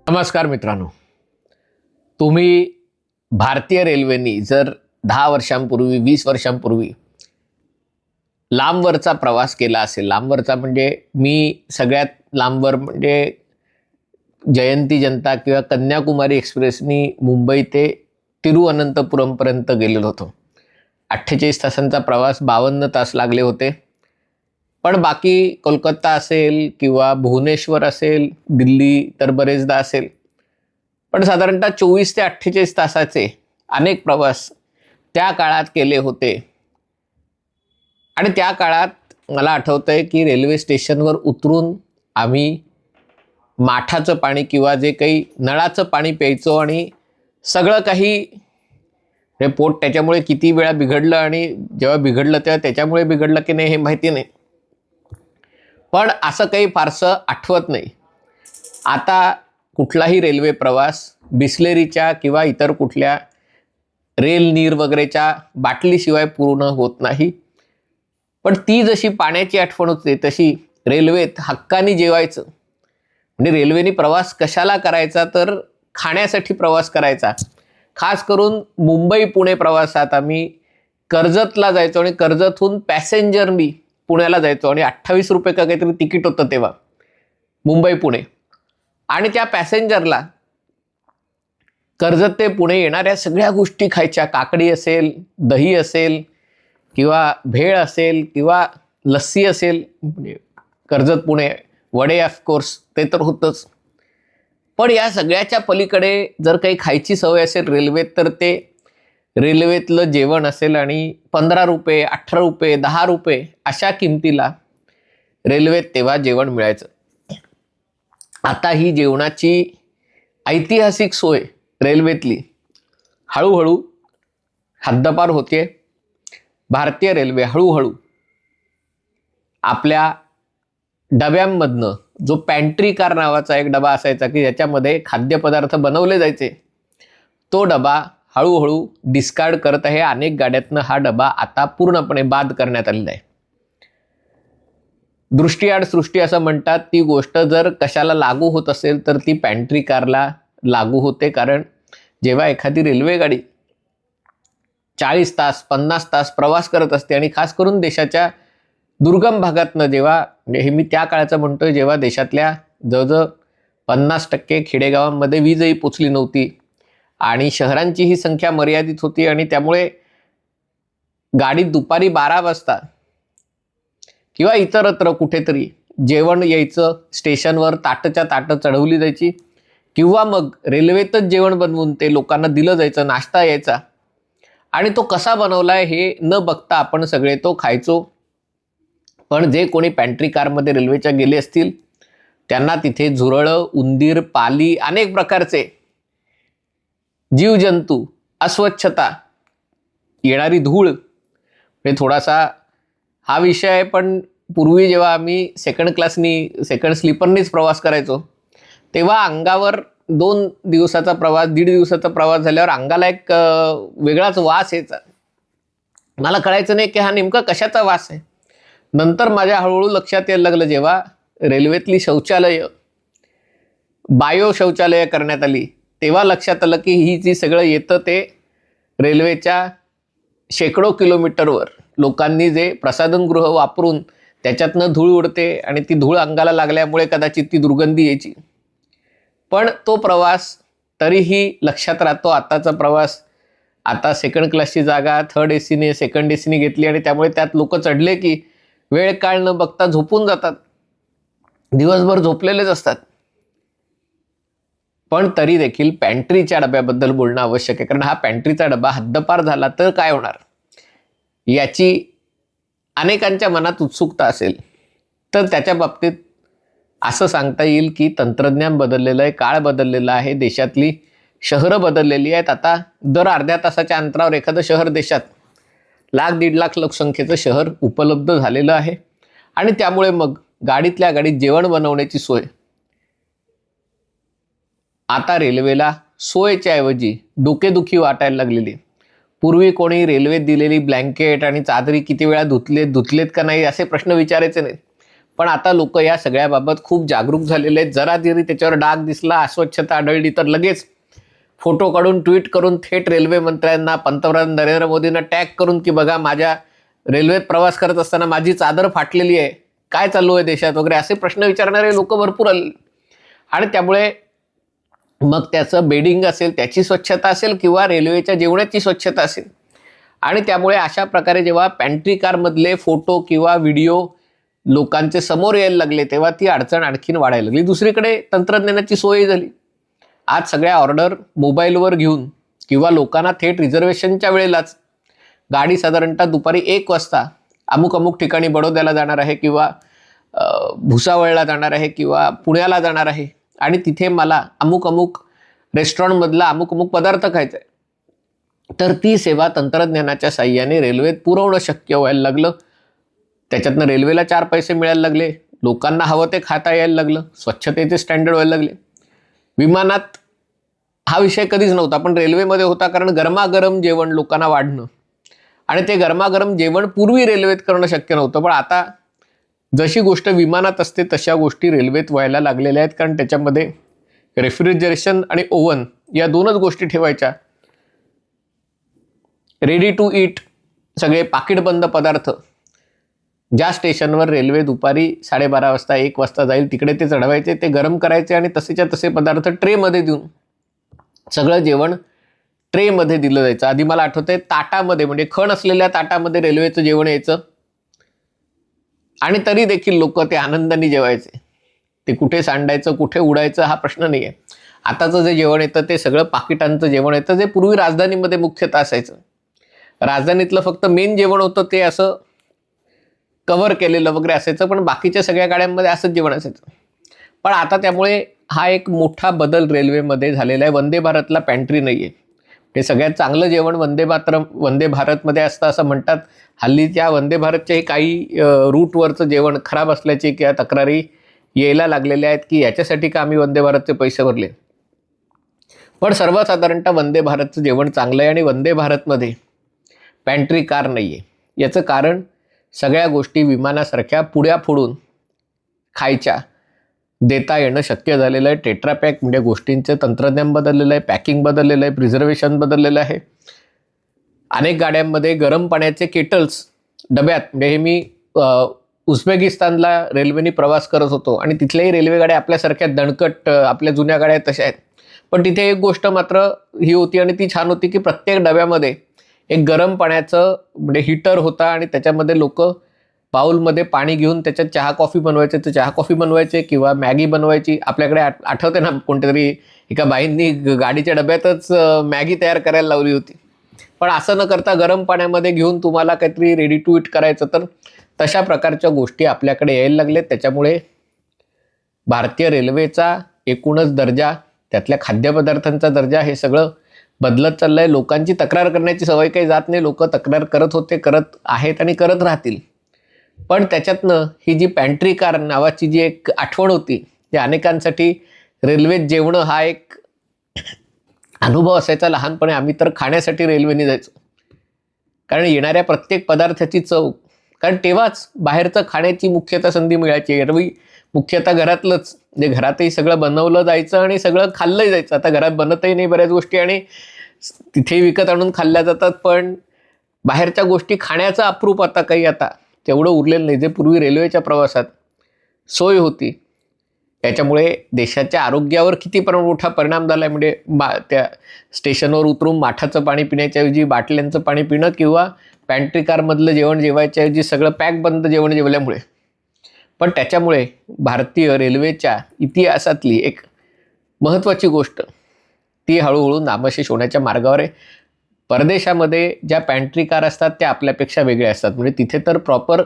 नमस्कार मित्रांनो, तुम्ही भारतीय रेल्वेनी जर 10 वर्षांपूर्वी 20 वर्षांपूर्वी लांबवरचा प्रवास केला असेल, लांबवरचा म्हणजे मी सगळ्यात लांबवर म्हणजे जयंती जनता किंवा कन्याकुमारी एक्सप्रेसनी मुंबई ते तिरुवनंतपुरमपर्यंत गेलेलो होतो. 48 तासांचा प्रवास, 52 तास लागले होते. पण बाकी कोलकाता असेल किंवा भुवनेश्वर असेल, दिल्ली तर बरेचदा असेल, पण साधारणतः 24 ते 48 तासाचे अनेक प्रवास त्या काळात केले होते. आणि त्या काळात मला आठवतंय की रेल्वे स्टेशनवर उतरून आम्ही माठाचं पाणी किंवा जे काही नळाचं पाणी प्यायचो आणि सगळं काही हे पोट त्याच्यामुळे किती वेळा बिघडलं आणि जेव्हा बिघडलं तेव्हा त्याच्यामुळे बिघडलं की नाही हे माहिती नाही, पण असं काही फारसं आठवत नाही. आता कुठलाही रेल्वे प्रवास बिस्लेरीच्या किंवा इतर कुठल्या रेल नीर वगैरेच्या बाटलीशिवाय पूर्ण होत नाही. पण ती जशी पाण्याची आठवण होते तशी रेल्वेत हक्कानी जेवायचं. म्हणजे रेल्वेने प्रवास कशाला करायचा तर खाण्यासाठी प्रवास करायचा. खास करून मुंबई पुणे प्रवासात आम्ही कर्जतला जायचो आणि कर्जतहून पॅसेंजरनी पुण्याला जायचो आणि 28 रुपये का काहीतरी तिकीट होतं तेव्हा मुंबई पुणे. आणि त्या पॅसेंजरला कर्जत ते पुणे येणाऱ्या सगळ्या गोष्टी खायच्या. काकडी असेल, दही असेल किंवा भेळ असेल किंवा लस्सी असेल, कर्जत पुणे वडे ऑफकोर्स ते तर होतंच. पण या सगळ्याच्या पलीकडे जर काही खायची सवय असेल रेल्वेत तर ते रेल्वेतलं जेवण असेल. आणि 15 रुपये, 18 रुपये, 10 रुपये अशा किमतीला रेल्वेत तेव्हा जेवण मिळायचं. आता ही जेवणाची ऐतिहासिक सोय रेल्वेतली हळूहळू हद्दपार होते. भारतीय रेल्वे हळूहळू आपल्या डब्यांमधनं, जो पॅन्ट्री कार नावाचा एक डबा असायचा की ज्याच्यामध्ये खाद्यपदार्थ बनवले जायचे, तो डबा हळूहळू डिस्कार्ड करत आहे. अनेक गाड्यातनं हा डबा आता पूर्णपणे बाद करण्यात आलेला आहे. दृष्टीआड सृष्टी असं म्हणतात. ती गोष्ट जर कशाला लागू होत असेल तर ती पॅन्ट्री कारला लागू होते. कारण जेव्हा एखादी रेल्वे गाडी 40 तास 50 तास प्रवास करत असते आणि खास करून देशाच्या दुर्गम भागातनं, जेव्हा हे मी त्या काळाचं म्हणतोय जेव्हा देशातल्या जवळजवळ 50% खेडेगावांमध्ये वीजही पोचली नव्हती आणि शहरांची ही संख्या मर्यादित होती आणि त्यामुळे गाडीत दुपारी 12 वाजता किंवा इतरत्र कुठेतरी जेवण यायचं. स्टेशनवर ताटच्या ताटं चढवली जायची किंवा मग रेल्वेतच जेवण बनवून ते लोकांना दिलं जायचं, नाश्ता यायचा. आणि तो कसा बनवलाय हे न बघता आपण सगळे तो खायचो. पण जे कोणी पॅन्ट्री कारमध्ये रेल्वेच्या गेले असतील त्यांना तिथे झुरळं, उंदीर, पाली, अनेक प्रकारचे जीवजंतू, अस्वच्छता, येणारी धूळ, हे थोडासा हा विषय आहे. पण पूर्वी जेव्हा आम्ही सेकंड स्लीपरनीच प्रवास करायचो तेव्हा अंगावर 2 दिवसाचा प्रवास, 1.5 दिवसाचा प्रवास झाल्यावर अंगाला एक वेगळाच वास यायचा. मला कळायचं नाही की हा नेमका कशाचा वास आहे. नंतर माझ्या हळूहळू लक्षात यायला लागलं जेव्हा रेल्वेतली शौचालय बायो शौचालय करण्यात आली तेव्हा लक्षात आलं की ही जी सगळं येतं ते रेल्वेच्या शेकडो किलोमीटरवर लोकांनी जे प्रसाधनगृह वापरून त्याच्यातनं धूळ उडते आणि ती धूळ अंगाला लागल्यामुळे कदाचित ती दुर्गंधी यायची. पण तो प्रवास तरीही लक्षात राहतो. आताचा प्रवास, आता सेकंड क्लासची जागा थर्ड एसीने, सेकंड एसीने घेतली आणि त्यामुळे त्यात लोक चढले की वेळ काळ न बघता झोपून जातात, दिवसभर झोपलेलेच असतात. पण तरी देखील पॅन्ट्रीच्या डब्याबद्दल बोलणं आवश्यक आहे. कारण हा पॅन्ट्रीचा डबा हद्दपार झाला तर काय होणार याची अनेकांच्या मनात उत्सुकता असेल. तर त्याच्या बाबतीत असं सांगता येईल की तंत्रज्ञान बदललेलं आहे, काळ बदललेला आहे, देशातली शहरं बदललेली आहेत. आता दर अर्ध्या तासाच्या अंतरावर एखादं शहर देशात 1,00,000-1.5 लाख लोकसंख्येचं शहर उपलब्ध झालेलं आहे. आणि त्यामुळे मग गाडीतल्या गाडीत जेवण बनवण्याची सोय आता रेल्वेला सोयच्या ऐवजी डोकेदुखी वाटायला लागलेली. पूर्वी कोणी रेल्वेत दिलेली ब्लँकेट आणि चादरी किती वेळा धुतलेत का नाही असे प्रश्न विचारायचे नाहीत. पण आता लोक या सगळ्याबाबत खूप जागरूक झालेले आहेत. जरा जरी त्याच्यावर डाग दिसला, अस्वच्छता आढळली तर लगेच फोटो काढून ट्विट करून थेट रेल्वे मंत्र्यांना, पंतप्रधान नरेंद्र मोदींना टॅग करून की बघा माझ्या रेल्वेत प्रवास करत असताना माझी चादर फाटलेली आहे, काय चालू आहे देशात वगैरे असे प्रश्न विचारणारे लोक भरपूर आले. आणि त्यामुळे मग त्याचं बेडिंग असेल, त्याची स्वच्छता असेल किंवा रेल्वेच्या जेवणाची स्वच्छता असेल. आणि त्यामुळे अशा प्रकारे जेव्हा पॅन्ट्री कारमधले फोटो किंवा व्हिडिओ लोकांचे समोर यायला लागले तेव्हा ती अडचण आणखीन वाढायला लागली. दुसरीकडे तंत्रज्ञानाची सोय झाली. आज सगळ्या ऑर्डर मोबाईलवर घेऊन किंवा लोकांना थेट रिझर्वेशनच्या वेळेलाच गाडी साधारणतः दुपारी 1 वाजता अमुक अमुक ठिकाणी बडोद्याला जाणार आहे किंवा भुसावळला जाणार आहे किंवा पुण्याला जाणार आहे आणि तिथे मला अमुक अमुक रेस्टॉरंटमधला अमुक अमुक पदार्थ खायचा आहे, तर ती सेवा तंत्रज्ञानाच्या साह्याने रेल्वेत पुरवणं शक्य व्हायला लागलं. त्याच्यातनं रेल्वेला 4 पैसे मिळायला लागले, लोकांना हवं ते खाता यायला लागलं, स्वच्छतेचे स्टँडर्ड व्हायला लागले. विमानात हा विषय कधीच नव्हता, पण रेल्वेमध्ये होता, कारण गरमागरम जेवण लोकांना वाढणं आणि ते गरमागरम जेवण पूर्वी रेल्वेत करणं शक्य नव्हतं. पण आता जशी गोष्ट विमानात असते तशा गोष्टी रेल्वेत व्हायला लागलेल्या आहेत, कारण त्याच्यामध्ये रेफ्रिजरेशन आणि ओव्हन या 2च गोष्टी ठेवायच्या. रेडी टू ईट सगळे पाकिटबंद पदार्थ ज्या स्टेशनवर रेल्वे दुपारी 12:30 वाजता 1 वाजता जाईल तिकडे ते चढवायचे, ते गरम करायचे आणि तसेच्या तसे पदार्थ ट्रेमध्ये देऊन सगळं जेवण ट्रेमध्ये दिलं जायचं. आधी मला आठवतंय ताटामध्ये, म्हणजे खण असलेल्या ताटामध्ये रेल्वेचं जेवण यायचं आणि तरी देखील लोक ते आनंदाने जेवायचे. ते कुठे सांडायचं कुठे उडायचं हा प्रश्न नाही आहे. आताचं जे जेवण येतं ते सगळं पाकिटांचं जेवण येतं, जे पूर्वी राजधानीमध्ये मुख्यतः असायचं. राजधानीतलं फक्त मेन जेवण होतं ते असं कव्हर केलेलं वगैरे असायचं, पण बाकीच्या सगळ्या गाड्यांमध्ये असंच जेवण असायचं. पण आता त्यामुळे हा एक मोठा बदल रेल्वेमध्ये झालेला आहे. वंदे भारतला पॅन्ट्री नाही आहे. हे सगळ्यात चांगलं जेवण वंदे भारतमध्ये असतं असं म्हणतात. हल्ली त्या वंदे भारतच्याही काही रूटवरचं जेवण खराब असल्याची किंवा तक्रारी यायला लागलेल्या आहेत की याच्यासाठी का आम्ही वंदे भारतचे पैसे भरले. पण सर्वसाधारणतः वंदे भारतचं जेवण चांगलं आहे आणि वंदे भारतमध्ये पॅन्ट्री कार नाही आहे. याचं कारण सगळ्या गोष्टी विमानासारख्या पुड्या फोडून खायच्या देता येणं शक्य झालेलं आहे. टेट्रापॅक म्हणजे गोष्टींचं तंत्रज्ञान बदललेलं आहे, पॅकिंग बदललेलं आहे, प्रिझर्वेशन बदललेलं आहे. अनेक गाड्यांमध्ये गरम पाण्याचे केटल्स डब्यात, म्हणजे हे मी उझबेकिस्तानला रेल्वेने प्रवास करत होतो आणि तिथल्याही रेल्वे गाड्या आपल्यासारख्या दणकट आपल्या जुन्या गाड्या तशा आहेत. पण तिथे एक गोष्ट मात्र ही होती आणि ती छान होती की प्रत्येक डब्यामध्ये एक गरम पाण्याचं म्हणजे हीटर होता आणि त्याच्यामध्ये लोक बाउलमध्ये पाणी घेऊन त्याच्यात चहा कॉफी बनवायचे, तर चहा कॉफी बनवायचे किंवा मॅगी बनवायची. आपल्याकडे आठवते ना कोणत्यातरी एका बाईंनी गाडीच्या डब्यातच मॅगी तयार करायला लावली होती. पण असं न करता गरम पाण्यामध्ये घेऊन तुम्हाला काहीतरी रेडी टू ईट करायचं, तर तशा प्रकारच्या गोष्टी आपल्याकडे यायला लागल्यात. त्याच्यामुळे भारतीय रेल्वेचा एकूणच दर्जा, त्यातल्या खाद्यपदार्थांचा दर्जा हे सगळं बदलत चाललं आहे. लोकांची तक्रार करण्याची सवय काही जात नाही. लोक तक्रार करत होते, करत आहेत आणि करत राहतील. पण त्याच्यातनं ही जी पॅन्ट्री कार नावाची जी एक आठवण होती, ती अनेकांसाठी रेल्वेत जेवणं हा एक अनुभव असायचा. लहानपणी आम्ही तर खाण्यासाठी रेल्वेने जायचो, कारण येणाऱ्या प्रत्येक पदार्थाची चव, कारण तेव्हाच बाहेरचं खाण्याची मुख्यतः संधी मिळायची. एरवी मुख्यतः घरातलंच, म्हणजे घरातही सगळं बनवलं जायचं आणि सगळं खाल्लंही जायचं. आता घरात बनतही नाही बऱ्याच गोष्टी आणि तिथेही विकत आणून खाल्ल्या जातात. पण बाहेरच्या गोष्टी खाण्याचं अप्रूप आता काही आता तेवढं उरलेलं नाही, जे पूर्वी रेल्वेच्या प्रवासात सोय होती. याच्यामुळे देशाच्या आरोग्यावर किती मोठा परिणाम झाला आहे. म्हणजे त्या स्टेशनवर उतरून माठाचं पाणी पिण्याच्याऐवजी बाटल्यांचं पाणी पिणं किंवा पॅन्ट्री कारमधलं जेवण जेवायच्याऐवजी सगळं पॅक बंद जेवण जेवल्यामुळे. पण त्याच्यामुळे भारतीय रेल्वेच्या इतिहासातली एक महत्त्वाची गोष्ट ती हळूहळू नामशेष होण्याच्या मार्गावर आहे. परदेशामध्ये ज्या पॅन्ट्री कार असतात त्या आपल्यापेक्षा वेगळ्या असतात. म्हणजे तिथे तर प्रॉपर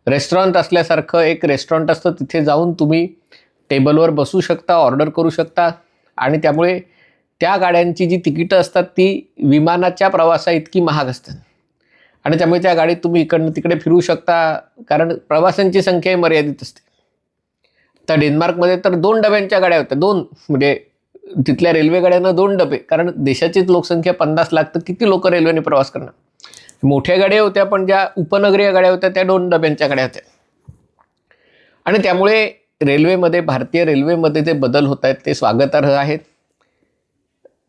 रेस्टॉरंट असल्यासारखं एक रेस्टॉरंट असतं, तिथे जाऊन तुम्ही टेबलवर बसू शकता, ऑर्डर करू शकता आणि त्यामुळे त्या गाड्यांची जी तिकीटं असतात ती विमानाच्या प्रवासा इतकी महाग असतात आणि त्यामुळे त्या गाडीत तुम्ही इकडनं तिकडे फिरू शकता, कारण प्रवाशांची संख्याही मर्यादित असते. तर डेन्मार्कमध्ये तर 2 डब्यांच्या गाड्या होत्या, 2 म्हणजे तिथल्या रेल्वे गाड्यांना 2 डबे, कारण देशाचीच लोकसंख्या 50 लाख, तर किती लोक रेल्वेने प्रवास करणार. मोठ्या गाड्या होत्या, पण ज्या उपनगरीय गाड्या होत्या त्या 2 डब्यांच्या गाड्या होत्या. आणि त्यामुळे रेल्वेमध्ये, भारतीय रेल्वेमध्ये जे बदल होत आहेत ते स्वागतार्ह आहेत.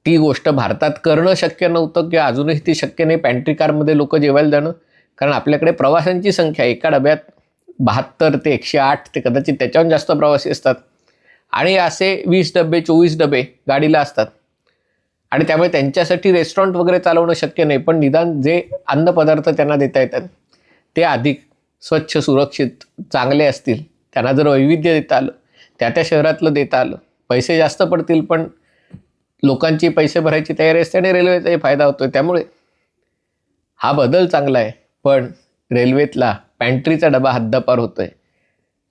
ती गोष्ट भारतात करणं शक्य नव्हतं किंवा अजूनही ती शक्य नाही, पॅन्ट्री कारमध्ये लोक जेवायला जाणं. कारण आपल्याकडे प्रवाशांची संख्या एका डब्यात 72 ते 108 ते कदाचित त्याच्याहून जास्त प्रवासी असतात. आणि असे 20 डबे 24 डबे गाडीला असतात. आणि त्यामुळे त्यांच्यासाठी रेस्टॉरंट वगैरे चालवणं शक्य नाही. पण निदान जे अन्नपदार्थ त्यांना देता येतात ते अधिक स्वच्छ, सुरक्षित, चांगले असतील. त्यांना जर वैविध्य देता आलं, त्या शहरातलं देता आलं, पैसे जास्त पडतील पण लोकांची पैसे भरायची तयारी असते आणि रेल्वेचाही फायदा होतोय. त्यामुळे हा बदल चांगला आहे. पण रेल्वेतला पॅन्ट्रीचा डबा हद्दपार होतोय,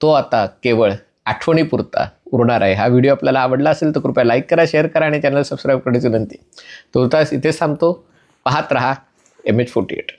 तो आता केवळ आठवणीपुरता उरणार आहे. हा व्हिडिओ आपल्याला आवडला असेल तर कृपया लाईक करा, शेअर करा आणि चॅनल सबस्क्राईब करण्याची विनंती. तुर्तास इथेच थांबतो. पाहत रहा MH48.